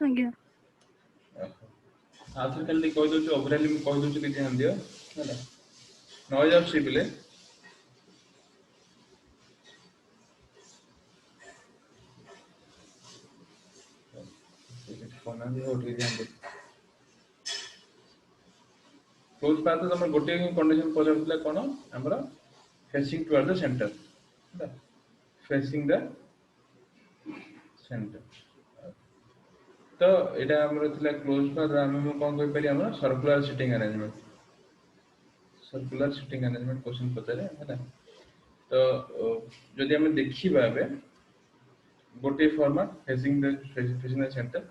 ଆଜ୍ଞା। आथर खाली कह दउछु ओवरऑल में कह दउछु कि ध्यान दियो हैला नॉइज ऑफ सिबिले कोना भी हो ध्यान दे क्लोज पाथ तो हम गोटे कंडीशन पजरतला कोन हमरा फेसिंग टुवर्ड द सेंटर हैला फेसिंग द सेंटर तो एटा हमर थिला क्लोज पाथ हम कोन कहि पारि हमरा सर्कुलर सिटिंग अरेंजमेंट क्वेश्चन पचारे हैला तो जदि हम देखिबा बे गोटे फॉर्मेट फेसिंग द सेंटर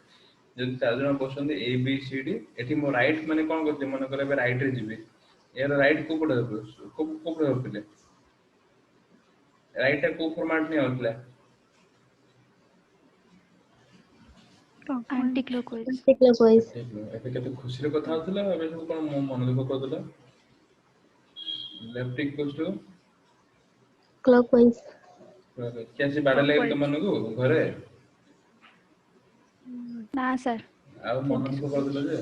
जदि चार जन बसंदी ए बी सी डी एठी मो राइट माने कोन करते मन करे बे राइट रे जिबे यार राइट को पड़े को पड़े होतले राइट को फॉर्मेट नहीं होतले एंटी क्लॉकवाइज। Anti-clockwise. एबे केते खुशी रे कथा होतले एबे सब कोन मन दुख करतले लेफ्ट इक्वल्स टू Clockwise. कैसे बाडा लगे तो मन को घरे ना सर आ मन दुख करतले जे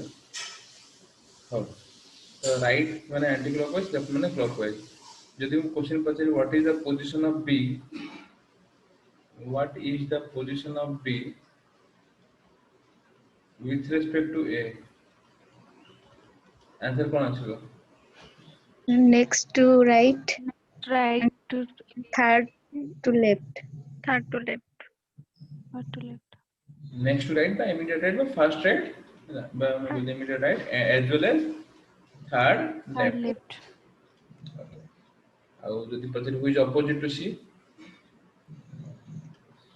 हो तो राइट माने एंटी क्लॉकवाइज लेफ्ट माने क्लॉकवाइज यदि हम क्वेश्चन पचारे what is the position of B what is the position of B with respect to A answer कौन आछिलो Next to right, right to third to left. Third to left और to left next to right बा immediate right बा first right बा immediate right as well as third third left left और जदि पचारे which opposite to C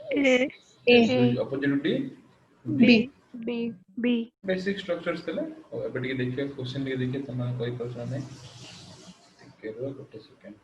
A A. Which opposite to D B B B basic structures तले और एबे टिके देखिए क्वेश्चन टिके देखिए तमा कोई प्रश्न नहीं ठीक है गोटे सेकंड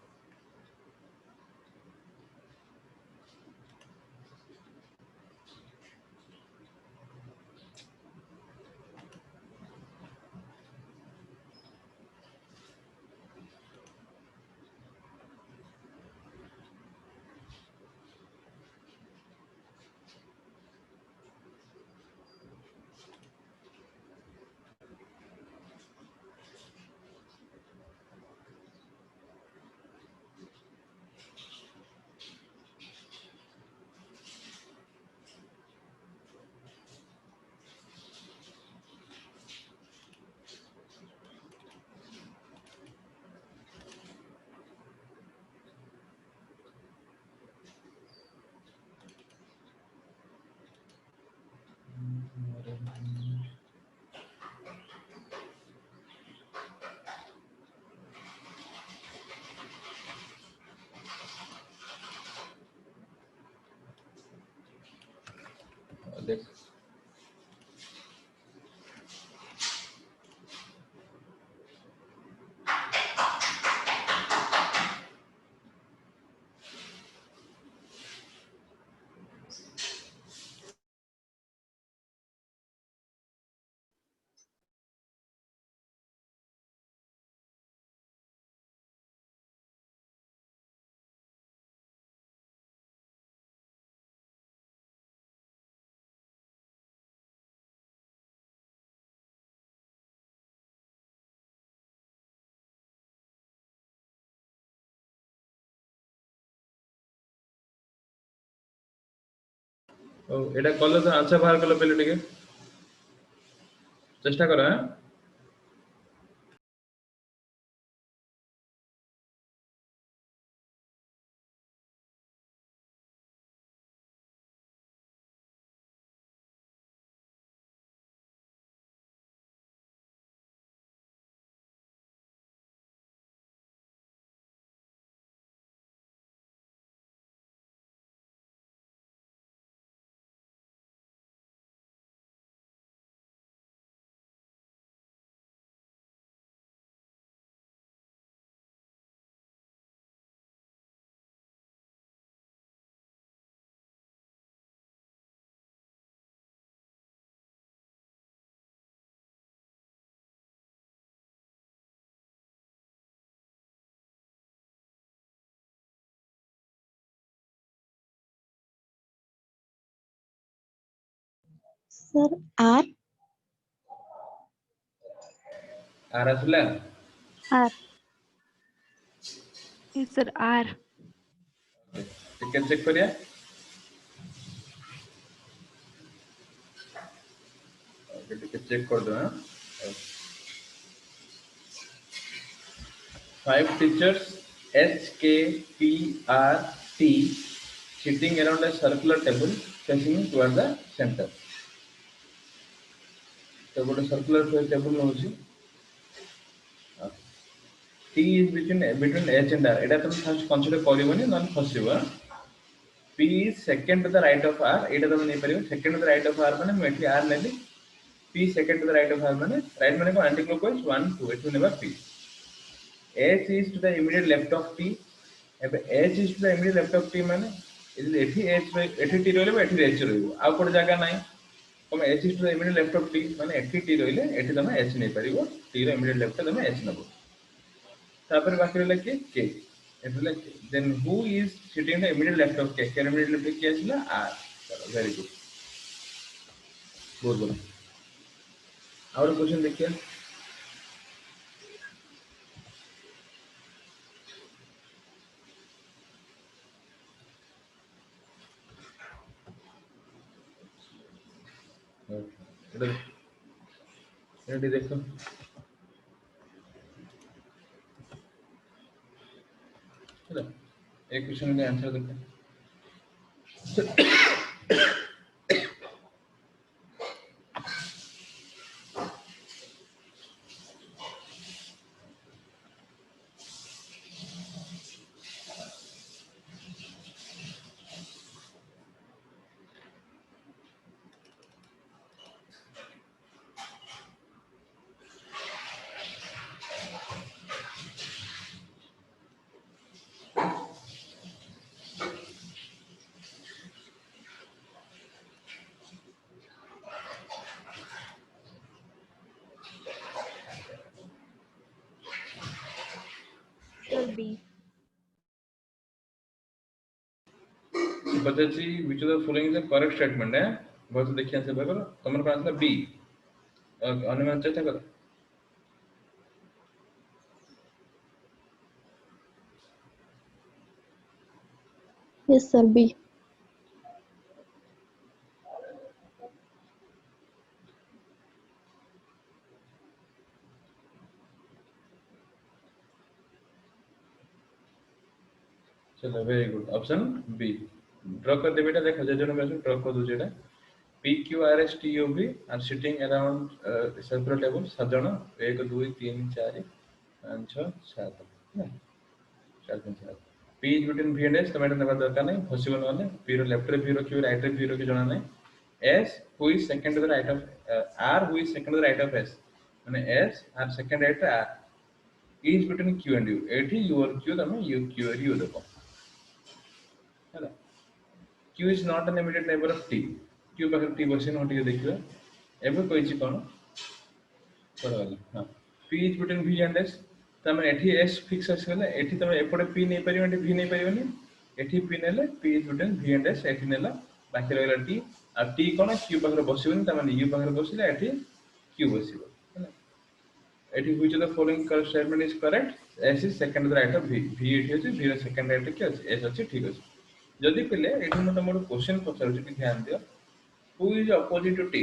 देख ओ एटा कल तो आंसर बाहर कल पहले टिके चेष्टा करो हैं Sir, R. आर आसला R. Yes, sir. R. ଟିକେ ଚେକ୍ କରିବା ओके ଟିକେ ଚେକ୍ କରିଦେବା five teachers H K P R T sitting around a circular table facing toward the center तो गोटे सर्कुलर टेबल नौची T is between H and R एटा तुम first consider करबोनी नन फसिबो P is second to the right of R एटा तुम नै परिबो second to the right of R माने मैं एठी R Nelly P second to the right of R माने right माने को एंटी क्लॉकवाइज 1 2 एठु नेबा P H is to the immediate left of T एबे H is to the immediate left of T माने एठी H एठी T रहले एठी H रहइबो आ कोड जागा नाही तुम H is to the immediate left of T माने एठी T रहले एठी तुम H नै परिबो T रो immediate left तुम H नबो तापर बाकी रहला के K एटले then who is sitting in the immediate left of K K immediate left के आछला R चलो वेरी गुड बहुत बढ़िया और क्वेश्चन देखिए रेडी देखो चलो एक क्वेश्चन का आंसर देखो Sir, B. बताची which of the following is the correct statement है बहुत देखिए आंसर करो तुम्हारे पास आंसर बी अनुमान चेष्टा करो Yes, sir. B. चलो very good option B draw कर दे बेटा देखो जजन में ड्रॉ कर दो जेटा P Q R S T U V are sitting around circular table 7 जण 1 2 3 4 5 6 7 ना 4 3 7 P is between V and S तमें नेबा दरकार नहीं फसिबो नले P रो लेफ्ट रे V रो Q राइट रे V रो कि जणा नहीं S who is second to the right of R who is second to the right of S माने S are second right to R is between Q and U एठी your Q तमे U Q रे U देखो है Q is not an immediate neighbor of T Q Pakhar T Bassein हो टिके देखिबा एबे कहिछि कोन पडवाला हां P is between V and S तमे एठी S फिक्स आसले एठी तमे एपडे P नै परियो एठी V नै परियोनी एठी P नेले P is between V and S एठी नेला बाकी रहला T आ T कोन Q पाखर बसिबोनी तमे U पाखर बसिले एठी Q बसिबो हैना एठी which of the following statement is correct S is second to the right of V V एठी अछि V ର second right के अछि S अछि ठीक अछि जदि पिले एठी म तमरो क्वेश्चन पचारु कि ध्यान दियो who is opposite to T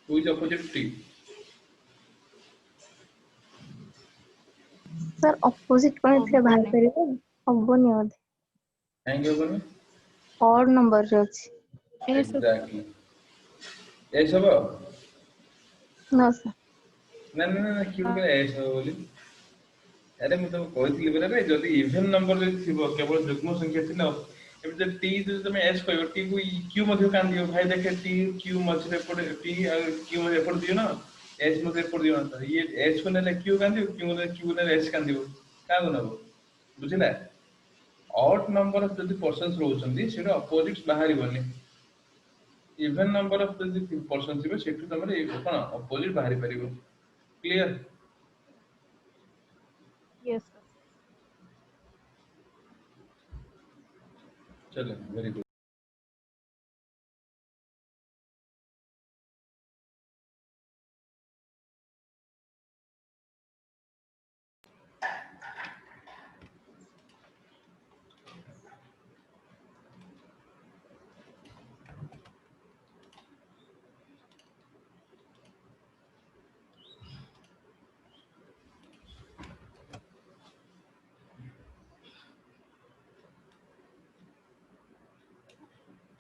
who is opposite to T Sir, opposite कौन थे बाहर हबनी करिबो हबोनी बोधे काहे के बने odd number रे अछि S. एग्जैक्टली ए सब no sir ना क्यों के ए सब बोली अरे मैं तो कहथिली बरे रे जदि इवन नंबर जे थिबो केवल जुग्म संख्या थिला एबे जे टी जे तमे एस कहबो टी को क्यू मध्ये कान दियो भाई देखे टी क्यू मझरे पड़े टी क्यू मध्ये पड़ दियो ना एस मध्ये पड़ दियो ना ये एस को नेले क्यू कान दियो क्यू नेले एस कान दियो का बनबो बुझिला ऑड नंबर ऑफ जदि पर्सन्स रहउछंदी सेटा अपोजिट्स बाहरी बने इवन नंबर ऑफ जदि पर्सन्स थिबे सेटु तमरे कोन अपोजिट बाहरी परिबो क्लियर Yes, sir. चलो very good.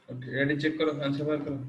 Okay ready check करो आंसर बाहर करो।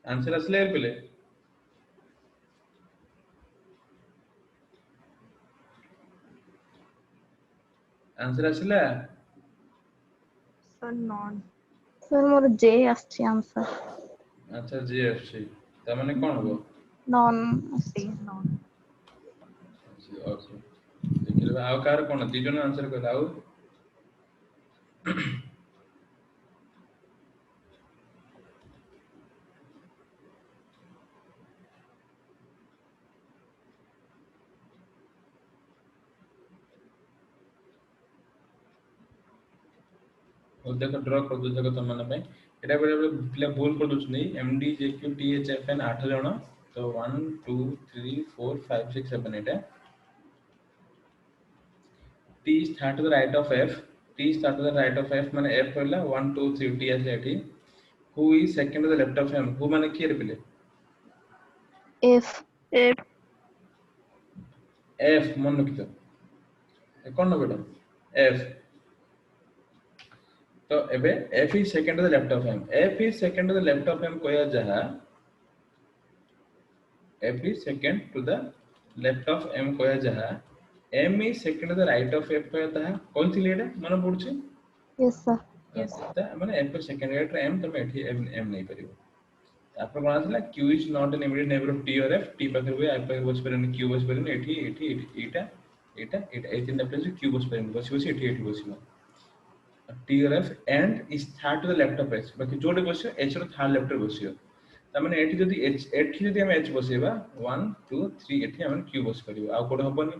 आंसर असले पहले आंसर असला सर नॉन सर मोर जे आछि आंसर अच्छा जी एफसी ता माने कोन हो नॉन डी नॉन ओके देखिए आउ कार कोन दी जन आंसर कहला आउ और देखो ड्रॉ कर दो जगह तुम माने एटा बेले पिला भूल कर दोछ नहीं एमडी जेक्यू टीएचएफएन 8 जण तो 1 2 3 4 5 6 7 एटा T start to the right of F. T start to the right of F माने F कहला 1 2 3 T आसे एठी. Who is second to the left of M? Who माने किए रे पिले? एफ एफ F मन रखितो. कौन न बेटा? F. तो एबे F is second to the left of M. F is second to the left of M कोया जहा. F is second to the left of M कोया जहा. M is second to the right of F कोया तहा. कौन सी लेडा? मन पड़छे? Yes sir yes ता माने F second letter M तमे एठी M नहीं परिबो. आपको कोन आसला q is not an immediate neighbor of t or f t पाखर हुए i पाखर बस परन q बस परन एठी एटा ए तीन प्लेस q बस परन बस एठी बसिबो t or f and is third to the left of h बाकी जोडे बसियो h रो थर्ड लेफ्ट रे बसियो त माने एठी जदी h एठी जदी हम h बसेबा 1 2 3 एठी हम q बस परिबो आ कोड हबनी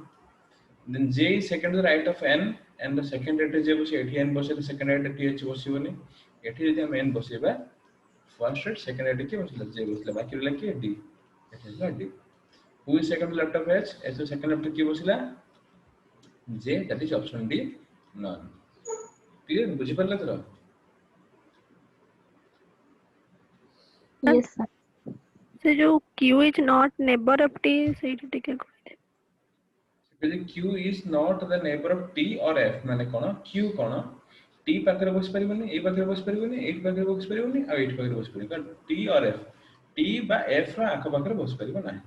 then j is second to the right of n and the second rate j बसे एठी n बसे the second rate t h बसिबोनी एठी जदी हम n बसेबा फर्स्ट रेट सेकंड रेट के मतलब जे बसला बाकी रहला के डी एटा है D who is second left of H H second left के बसला जे that is option D non clear बुझि परला तोरा यस सर से जो q is not neighbour of t सेठी टिके कहते क्योंकि q is not the neighbour of t और f माने कोन q कोन टी पाखरे बस परिबनी ए पाखरे बस परिबनी एट पाखरे बस परिबनी आ एट पाखरे बस परिबनी कारण टी और एफ टी बा एफ रा आख पाखरे बस परिबो नाही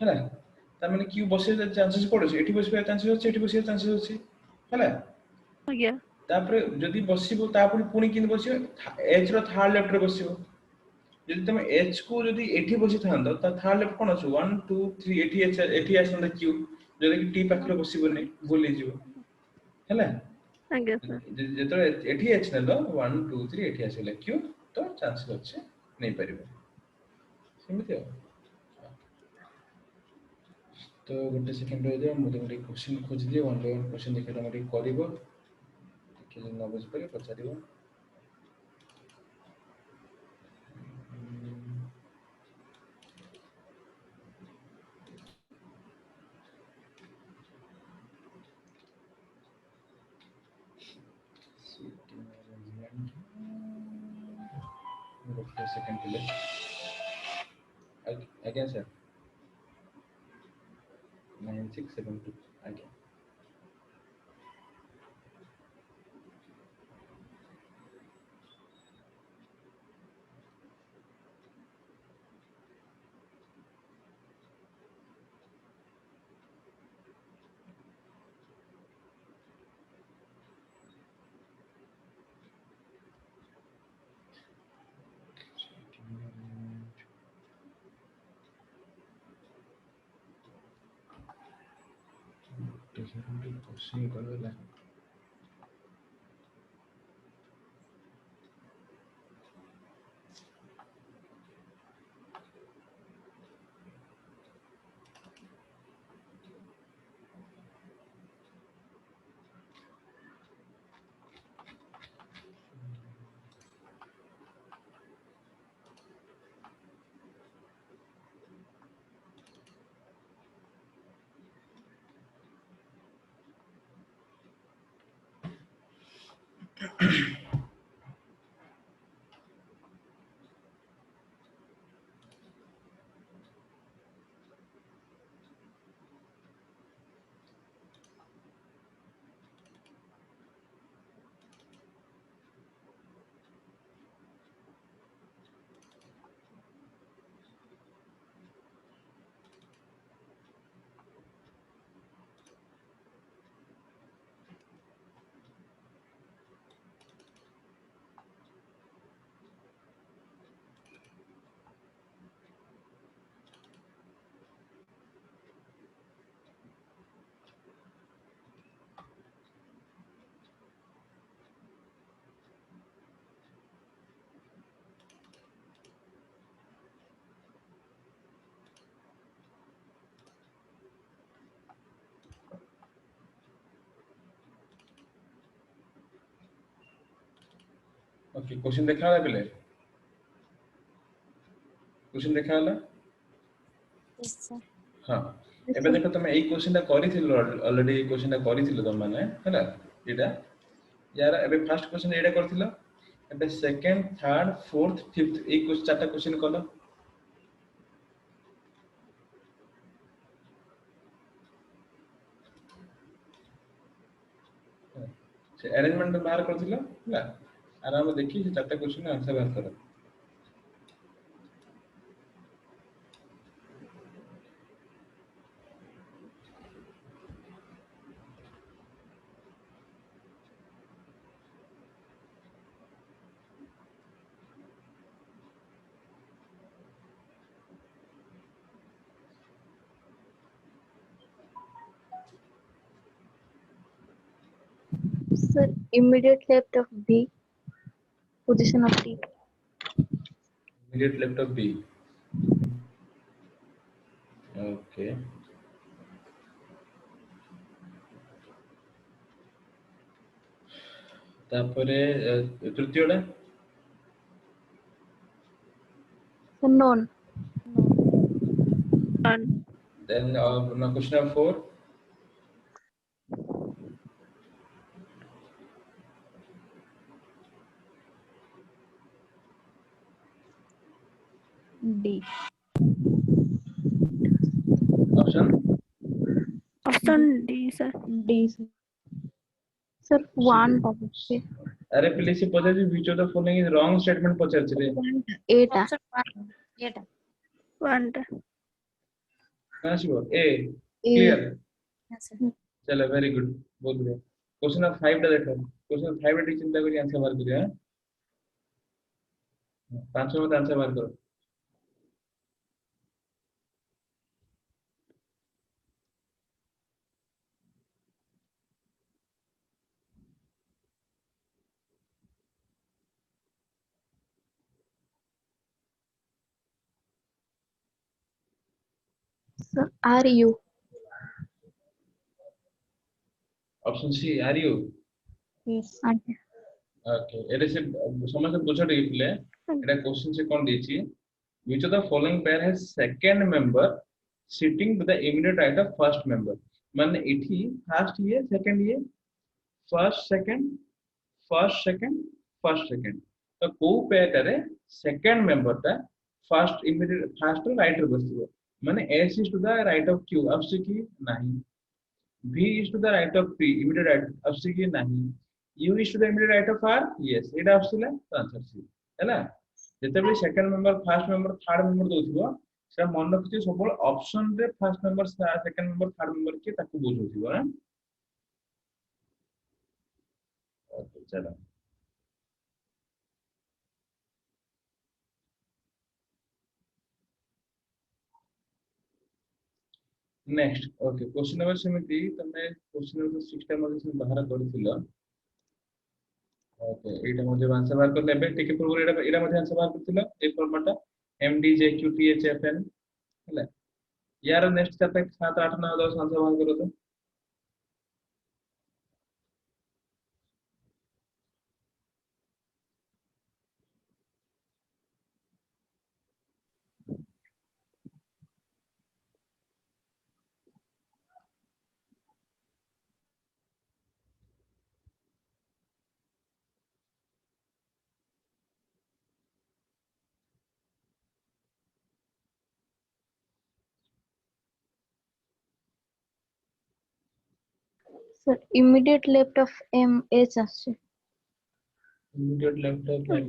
हैला तार माने क्यू बसे चांसेस पड़ो एठी बस पे चांसेस अछि एठी बसे चांसेस अछि हैला ଆଜ୍ଞା तापर जदी बसिबो तापर पुनी किन बसिबो एच रो थर्ड लेफ्ट रे बसिबो जदी तुम एच को जदी एठी बसी थांदो ता थर्ड लेफ्ट कोन अछि 1 2 3 एठी आसंदा क्यू जदी कि टी पाखरे बसिबो नै भूली जिवो हैला ଆଜ୍ଞା ସାର୍ ଯେତେବେଳେ ଏଠି ଏଚ୍ ନେଲ 1 2 3 ଏଠି ଆସିଲା କ୍ୟୁ ତ ଚାନ୍ସେସ୍ ଅଛି ନେଇପାରିବ ସେମିତି ଆଉ ତ ଗୋଟେ ସେକେଣ୍ଡ ରହିଯାଅ ମୁଁ ତମକୁ ଟିକେ କ୍ୱେଶ୍ଚିନ୍ ଖୋଜିଦିଏ ୱାନ୍ ବାଇ ୱାନ୍ କ୍ୱେଶ୍ଚିନ୍ ଦେଖିବା ତମେ ଟିକେ କରିବ ଟିକେ ଯଦି ନ ବୁଝିପାରିବ ପଚାରିବ ଗୋଟେ ସେକେଣ୍ଡ ଥିଲେ ଆଜ୍ଞା ସାର୍ 9672 ଆଜ୍ଞା क्वेश्चन करला ओके क्वेश्चन देखा होला पिले क्वेश्चन देखा होला Yes, sir. हां Yes, एबे sir. देखो तुम एई क्वेश्चनटा करिथिलो ऑलरेडी एई क्वेश्चनटा करिथिलो तुम माने हैला एटा यार एबे फर्स्ट क्वेश्चन एटा करथिलो एबे सेकंड थर्ड फोर्थ फिफ्थ एई क्वेश्चन चारटा क्वेश्चन कलो से अरेंजमेंट बाहर करथिलो हैला आराम देखि से चारटा क्वेश्चन आंसर बाहर करो Sir, immediate left of B, position of T. immediate left of B okay तापरे तृतीयटा Known. none then now question number 4 D. option option D sir D. Sir. Sir, one probably. अरे please से पचार which of the following is wrong statement पचार चले Eight. Option 1. Eta. One. कहाँ से वो A A. clear Yes, sir. चलो very good बहुत बढ़िया question number 5 टा देखो क्वेश्चन नंबर 5 टी चिंता करी आंसर बाहर करिया 5 मत आंसर बाहर करो Sir, are you? Option C are you Yes. Okay. Okay एरे से समझ बुझ रही पिले एटा क्वेश्चन से कोन देछि which of the following pair has second member sitting to the immediate right of first member माने इठी फर्स्ट ये सेकंड ये फर्स्ट सेकंड फर्स्ट सेकंड तो को पेयर करे सेकंड मेंबर ता फर्स्ट इमीडिएट फर्स्ट राइट रे बसिबो माने s is to the right of q अब की नहीं v is to the right of p immediate right अब की नहीं u is to the immediate right of r yes एटा आसला तो आंसर सी हैला जते भी second member first member third member दोथिबो से मन रखियो सब ऑप्शन रे first member second member third member के ताकू बुझोथिबो हां ओके चलो नेक्स्ट ओके क्वेश्चन नंबर सेमिति तमे क्वेश्चन नंबर 6 टा मध्ये से बाहर करथिलो ओके एटा मध्ये आंसर बाहर कर लेबे टिके पूर्व एटा मध्ये आंसर बाहर करथिलो ए फॉर्मेट एमडी जेक्यूटी एचएफएन हैला यार नेक्स्ट चैप्टर 7 8 9 10 आंसर बाहर करो तो Sir, immediate left of M H আসছে immediate left of M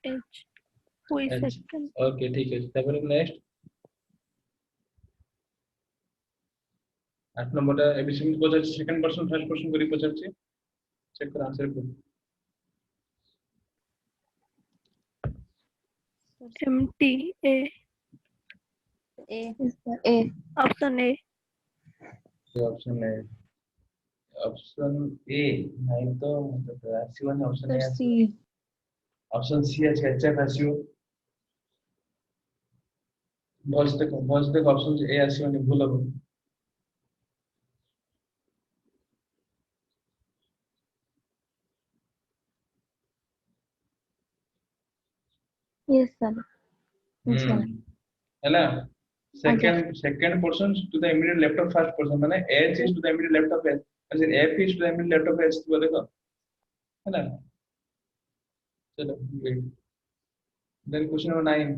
H. Who is H second? Okay ठीक है तापर नेक्स्ट 8 नंबर एबीसी में पचार सेकंड पर्सन फर्स्ट पर्सन करी पचार चेक कर आंसर को MT. A. A. Yes, sir. A. Option A. Option है ऑप्शन ए नहीं तो मतलब आसीवन option Sir, A C. Option C है एचएफ आसीओ भोज तक ऑप्शन ए आसीवन भूल हो Yes, sir. Yes, sir. हैला second person to the immediate left of first person माने H is to the immediate left of H ऐसे F is to the immediate left of H तो देखो हैला चलो wait then question number 9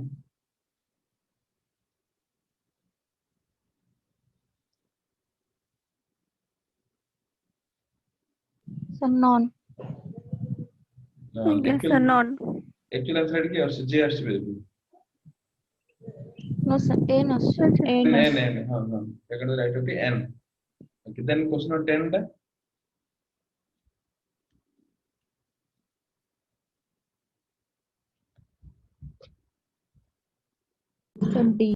Sir, none. Yes, sir. None. Actual answer की और जे आरसी बेबी No, sir. N আসছে N नहीं আসছে नहीं हां हां second right okay N okay then question number 10 टा Sir, D.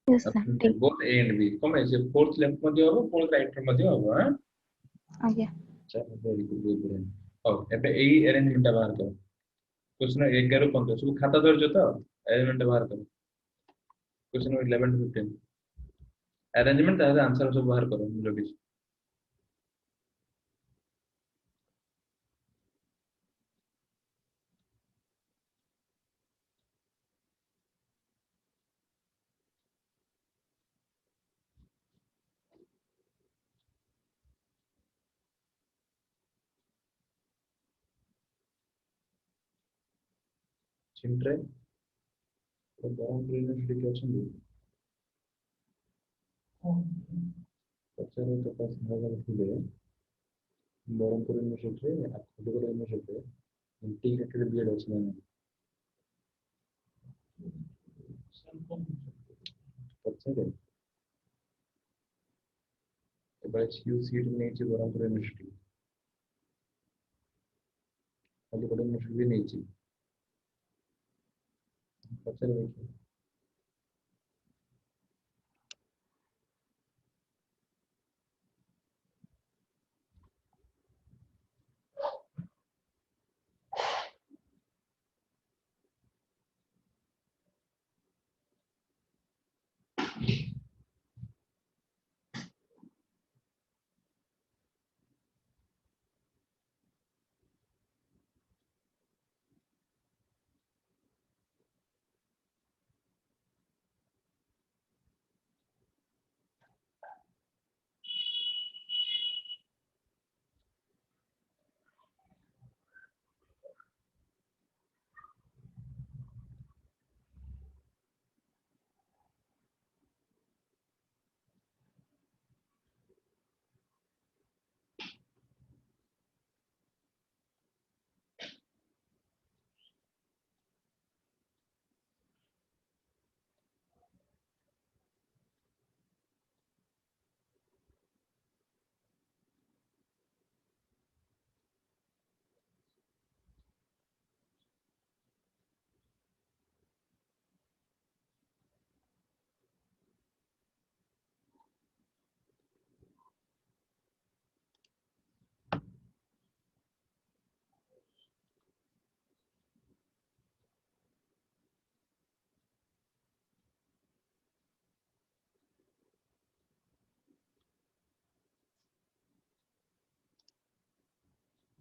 Yes, sir. D. Both A and B कम ऐसे फोर्थ लेफ्ट मध्ये होबो फोर्थ राइट मध्ये होबो हां आगे. चलो वेरी गुड वेरी गुड ओ एबे एई अरेंजमेंट बाहर करो क्वेश्चन 11 15 सब खाता धरजो तो अरेंजमेंट बाहर करो क्वेश्चन 11 to 15 अरेंजमेंट आंसर सब बाहर करो जो भी चिंट्रे तो गरम ट्रेन में क्या चल ପଚାରୁ ତ ସାଙ୍ଗରେ ଥିଲେ ବ୍ରହ୍ମପୁର ୟୁନିଭର୍ସିଟିରେ ଖଣ୍ଡଗଡ଼ ୟୁନିଭର୍ସିଟିରେ ଇଣ୍ଟିଗ୍ରେଟେଡ୍ ବିଏଡ୍ ଅଛି ନା ନାହିଁ ପଚାରେ ଏବେ ୟୁ ସିଟ୍ ନେଇଛି ବ୍ରହ୍ମପୁର ୟୁନିଭର୍ସିଟି ଖଣ୍ଡଗଡ଼ ୟୁନିଭର୍ସିଟି ବି ନେଇଛି ପଚାରେ ଦେଖି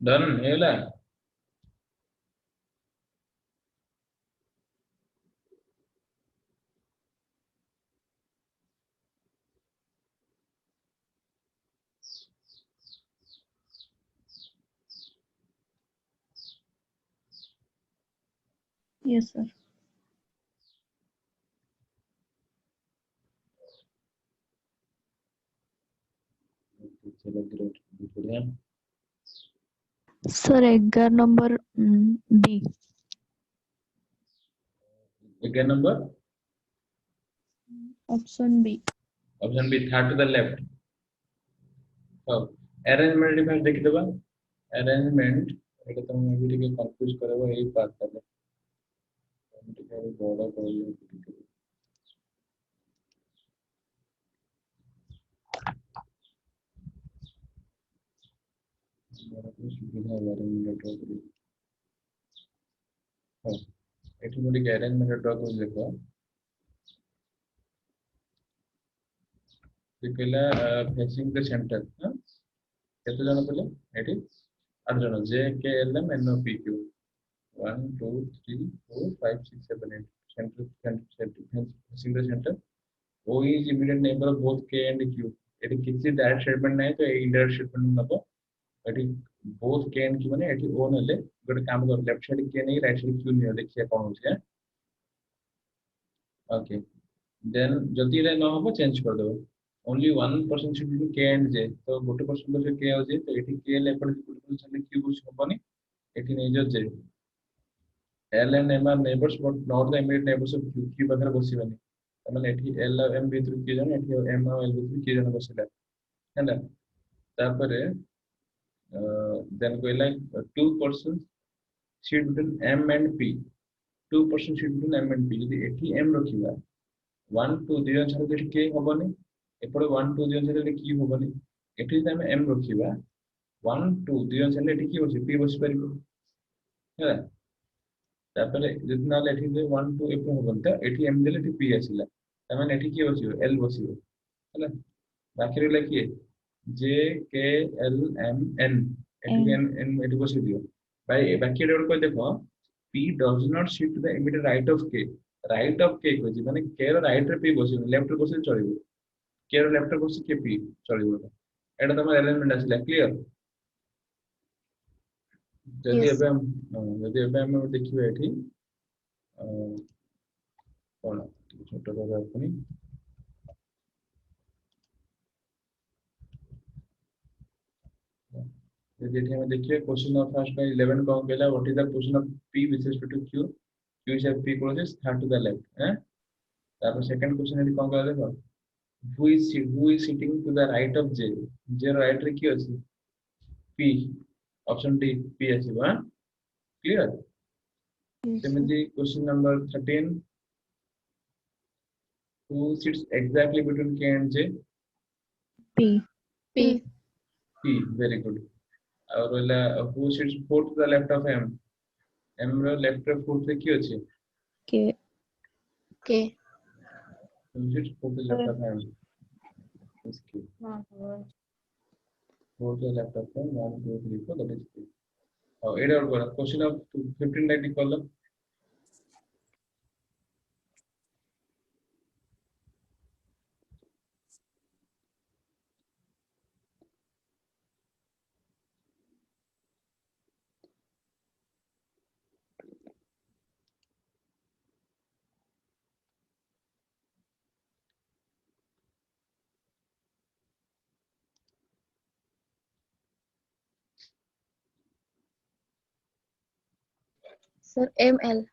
ଡନ୍ ହେଇଗଲା Yes, sir. चलो ग्रेट बढ़िया Sir, 11 number B. 11 number Option B. Option B third to the left अब अरेंजमेंट डिफरेंस देखि देबा अरेंजमेंट एटा तुम भी टिके कंफ्यूज करबो एही पार्ट तले हम टिके बड़ा करले टिके बड़ा कुछ सुविधा अरेंजमेंट ड्रॉ हां एठी मोटी अरेंजमेंट ड्रॉ कर देखो दिखला फेसिंग द सेंटर हां केते जण पले एठी 8 जण J K L M N O P Q 1 2 3 4 5 6 7 8 center facing the center O is immediate neighbor of both K and Q एठी किसी डायरेक्ट स्टेटमेंट नहीं तो इनडायरेक्ट स्टेटमेंट नबो एठी both K and Q माने एठी O नले गोटे काम कर लेफ्ट साइड K नहीं राइट साइड Q नहीं देखिया कोन होचे ओके देन जदि रे न होबो चेंज कर दो only one person should be K and J तो गोटे पर्सन तो K हो जे तो एठी K लेपर गोटे पर्सन Q कुछ होबनी एठी नहीं जो J L and M are neighbors but not the immediate neighbors of Q Q पाखरे बसिबनी तमने एठी L और M भितर किए जन एठी M और L भितर किए जन बसिला हैला तापरे then go like two persons sit between M and P two persons sit between M and P यदि एठी M रखिबा 1 2 2 जन छाड़ एठी K होबनी एपरे 1 2 जन छाड़ एठी Q होबनी एठी त हम M रखिबा 1 2 2 जन छाड़ एठी Q बसि P बसि परिबो हैला तापरे जितना एठी 1 2 एपरे होबन त एठी M देले एठी P आसिला तमने एठी की बसिबो L बसिबो हैला बाकी रहला की J K L M N एठी N एठी बसि दियो भाई बाकी एडर को देखो P does not sit to the immediate right of K को जी माने K रो राइट रे P बसिबो लेफ्ट रे बसिले चलिबो K रो लेफ्ट रे बसि के P चलिबो एटा तमर एलिमेंट आसिला क्लियर जदि Yes. एबे हम देखिबे एठी कोन छोटा दादा अपनी जेठी हम देखिए क्वेश्चन ऑफ फर्स्ट में 11 कौन कहला what is the position of p with respect to q q is p closest third to the left हैं तापर सेकंड क्वेश्चन है कौन कहला देखो who is sitting to the right of j j right रे की अछि p ऑप्शन डी p आसीबा क्लियर Yes, sir. सेमिति क्वेश्चन नंबर 13 who sits exactly between k and j P. P. p very good और वाला who sits fourth to the left of m m रो लेफ्ट रे फोर्थ रे की अछि K. K. who sits fourth to the left of m इसकी Not good. fourth to the left of m 1 2 3 4 that is 3 और add और बोला question of 15 90 column Sir, ML.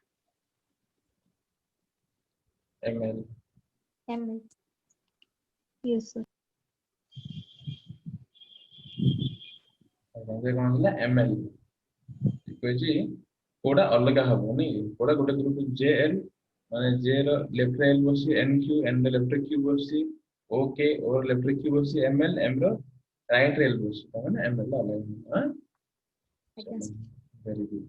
ml M. Yes, sir. और कौन होला ml कहछि कोडा अलग हबो नै कोडा गोटे ग्रुप jl माने j रो लेफ्ट रे l बसी nq n रो लेफ्ट रे q बसी ok और लेफ्ट रे q बसी ml m रो राइट रे l बसी माने ml अलग हां Again. वेरी गुड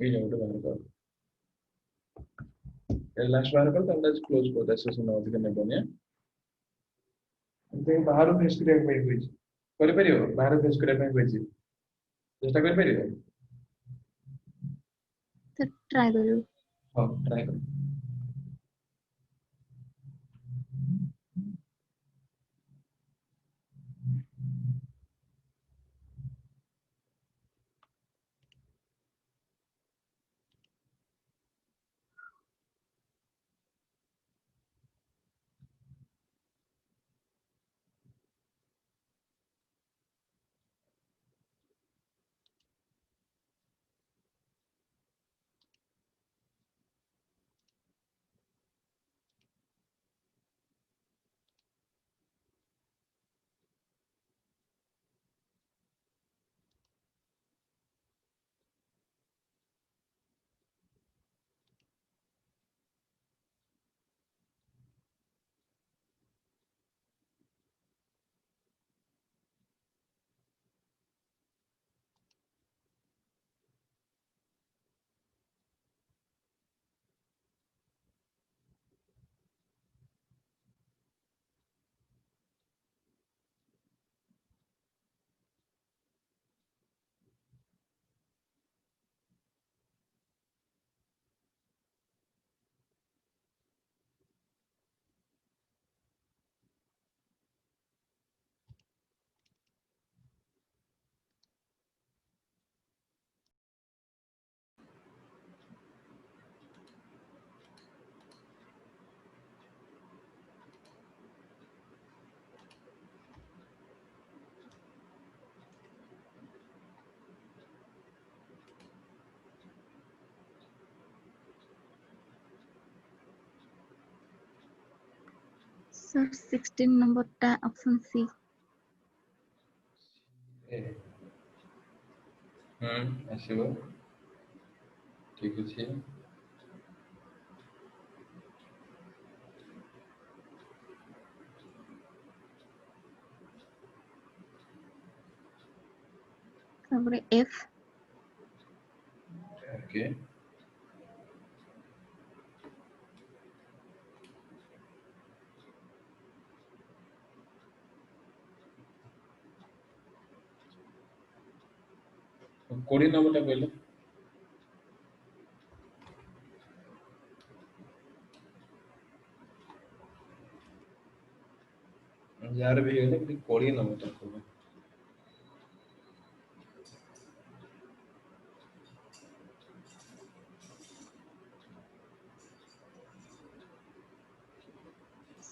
ये जो बाहर कर लास्ट बार कर तब क्लोज कर दे सेशन अधिक ने बने ते बाहर फेस करिया पे होई कर परियो बाहर फेस करिया पे होई चेष्टा कर परियो Sir, try करो. हां ट्राई कर Sir, 16 number option C. आसीबो ठीक अछि Number F. ओके कोडी नंबर कहले यार भी है कि कोडी नंबर कहले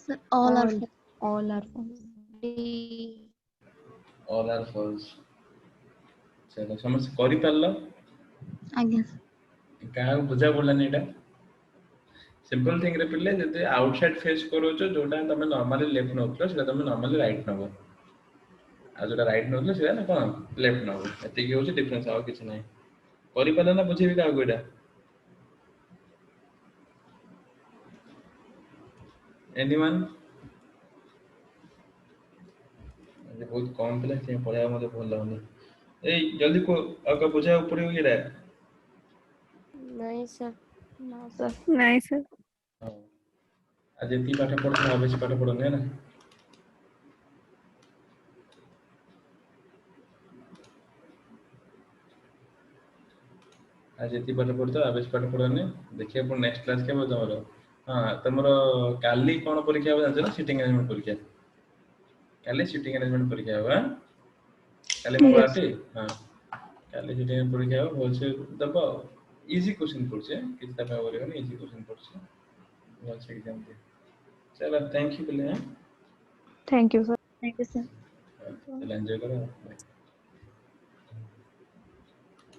Sir, all are false. All are false. D. All are false चलो समझ करि परलो Again, sir. का बुझा बोलनी एटा सिंपल थिंग रे पिले जदि आउटसाइड फेस करो जोटा तमे नॉर्मली लेफ्ट नोतलो सेटा तमे नॉर्मली राइट नबो आ जोटा राइट नोतलो सेटा ना कोन लेफ्ट नबो एति की होची डिफरेंस आ किछ नै करि परला ना बुझेबी का कोइडा एनीवन ये बहुत कम पिला से पढ़ाया मते भल लागनी ए जल्दी को आका बुझा ऊपर हो गिरा नहीं सर No, sir. नहीं सर हां आज एती पाठ पढ़ो बेसी पाठ पढ़ो नै ना आज एती पाठ पढ़तो आवेश पाठ पढ़ने देखिए अपन नेक्स्ट क्लास के तमरो हां तमरो काली कोन परीक्षा हो जान सीटिंग अरेंजमेंट परीक्षा काली सीटिंग अरेंजमेंट परीक्षा हो काली मंगलाटी हां काली सीटिंग परीक्षा हो होल से दबो इजी क्वेश्चन पड़छे किछ तमे ओरे ने इजी क्वेश्चन पड़छे होल से एग्जाम दे चलो थैंक यू पिले Thank you, sir. Thank you, sir. चलो एंजॉय करो